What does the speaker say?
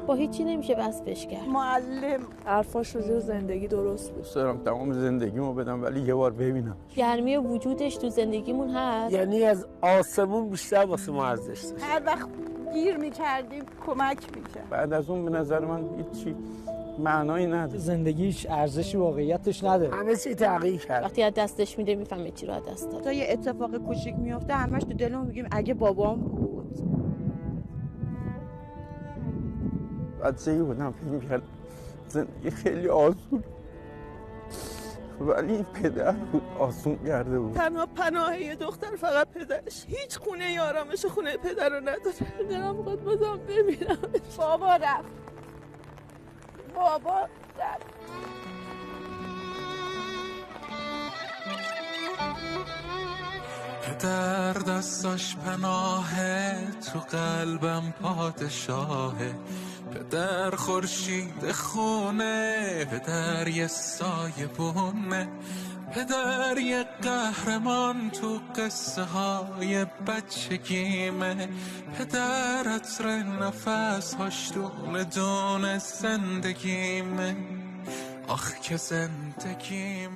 با هیچی نمیشه وصفش کرد. معلم حرفاش رو زندگی درست بود. دوست دارم تمام زندگیمو بدم ولی یه بار ببینم. گرمی وجودش تو زندگیمون هست. یعنی از آسمون بیشتر واسه ما ارزش داشت. هر وقت گیر میکردیم کمک میکرد. بعد از اون به نظر من هیچی معنایی نداره. زندگیش ارزشی واقعیتش نداره. همه چی تغییر کرد. وقتی از دستش میده میفهمه چی رو از دست داد. تا یه اتفاق کوچیک میفته همش تو دلمون میگیم اگه بابام بود. بچه‌ای بودم فکر می‌کردم زندگی خیلی آسون، ولی پدر بود آسون کرده بود. تنها پناه یه دختر فقط پدرش. هیچ خونه آرامش خونه پدر رو نداره. دلم می‌خواد بازم ببینم. بابا رفت. بابا رفت. پدر دستاش پناهه، تو قلبم پادشاهه. پدر خورشید خونه، پدر یه سایه بونه. پدر یه قهرمان تو قصه های بچگیمه. پدر عطر نفس هاش دونه دونه زندگیمه. آخ که زندگیم